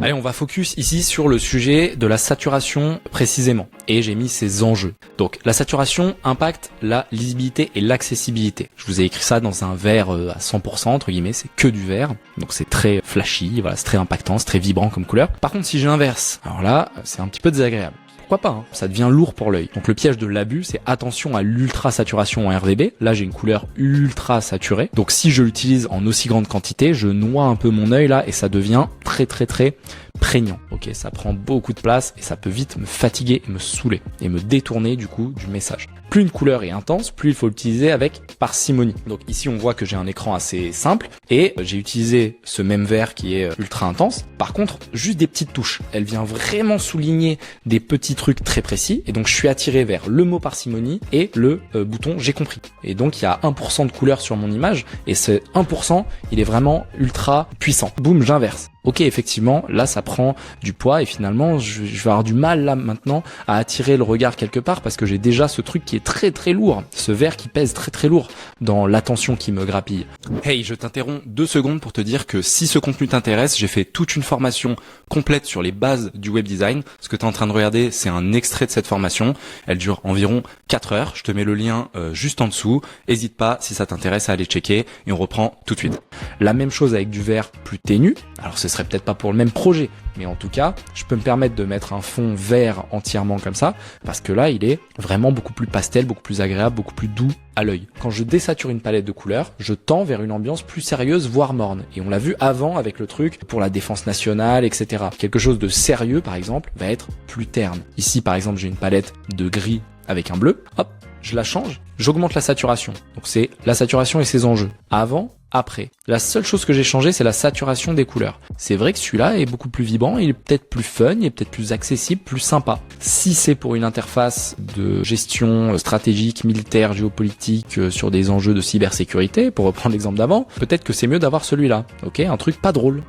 Allez, on va focus ici sur le sujet de la saturation précisément. Et j'ai mis ces enjeux. Donc, la saturation impacte la lisibilité et l'accessibilité. Je vous ai écrit ça dans un vert à 100%, entre guillemets, c'est que du vert. Donc, c'est très flashy, voilà, c'est très impactant, c'est très vibrant comme couleur. Par contre, si j'inverse, alors là, c'est un petit peu désagréable. Pourquoi pas, hein, ça devient lourd pour l'œil. Donc le piège de l'abus, c'est attention à l'ultra saturation en RGB. Là, j'ai une couleur ultra saturée. Donc si je l'utilise en aussi grande quantité, je noie un peu mon œil là et ça devient très prégnant. Ok, ça prend beaucoup de place et ça peut vite me fatiguer et me saouler et me détourner du coup du message. Plus une couleur est intense, plus il faut l'utiliser avec parcimonie. Donc ici, on voit que j'ai un écran assez simple et j'ai utilisé ce même vert qui est ultra intense. Par contre, juste des petites touches. Elle vient vraiment souligner des petits trucs très précis et donc je suis attiré vers le mot parcimonie et le bouton j'ai compris. Et donc il y a 1% de couleur sur mon image et ce 1%, il est vraiment ultra puissant. Boum, j'inverse. Ok, effectivement, là ça prend du poids et finalement je vais avoir du mal là maintenant à attirer le regard quelque part parce que j'ai déjà ce truc qui est très lourd, ce verre qui pèse très lourd dans l'attention qui me grappille. Hey, je t'interromps 2 secondes pour te dire que si ce contenu t'intéresse, j'ai fait toute une formation complète sur les bases du web design. Ce que tu es en train de regarder, c'est un extrait de cette formation. Elle dure environ 4 heures. Je te mets le lien juste en dessous. Hésite pas si ça t'intéresse à aller checker et on reprend tout de suite. La même chose avec du vert plus ténu. Alors ce serait peut-être pas pour le même projet, mais en tout cas, je peux me permettre de mettre un fond vert entièrement comme ça, parce que là, il est vraiment beaucoup plus pastel, beaucoup plus agréable, beaucoup plus doux à l'œil. Quand je désature une palette de couleurs, je tends vers une ambiance plus sérieuse, voire morne. Et on l'a vu avant avec le truc pour la défense nationale, etc. Quelque chose de sérieux, par exemple, va être plus terne. Ici, par exemple, j'ai une palette de gris avec un bleu. Hop, je la change, j'augmente la saturation. Donc c'est la saturation et ses enjeux. Avant, après. La seule chose que j'ai changé, c'est la saturation des couleurs. C'est vrai que celui-là est beaucoup plus vibrant, il est peut-être plus fun, il est peut-être plus accessible, plus sympa. Si c'est pour une interface de gestion stratégique, militaire, géopolitique, sur des enjeux de cybersécurité, pour reprendre l'exemple d'avant, peut-être que c'est mieux d'avoir celui-là. Ok, un truc pas drôle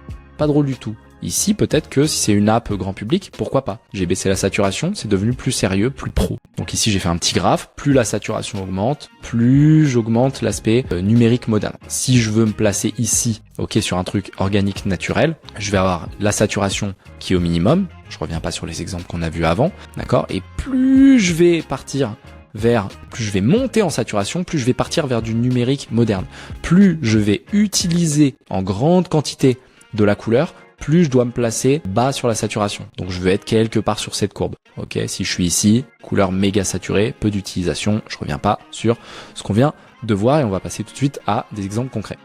du tout. Ici, peut-être que si c'est une app grand public, pourquoi pas. J'ai baissé la saturation, c'est devenu plus sérieux, plus pro. Donc ici, j'ai fait un petit graphe. Plus la saturation augmente, plus j'augmente l'aspect numérique moderne. Si je veux me placer ici, ok, sur un truc organique naturel, je vais avoir la saturation qui est au minimum. Je reviens pas sur les exemples qu'on a vus avant, d'accord. Et plus je vais partir plus je vais monter en saturation, plus je vais partir vers du numérique moderne. Plus je vais utiliser en grande quantité de la couleur, plus je dois me placer bas sur la saturation. Donc je veux être quelque part sur cette courbe. Ok, si je suis ici, couleur méga saturée, peu d'utilisation, je reviens pas sur ce qu'on vient de voir et on va passer tout de suite à des exemples concrets.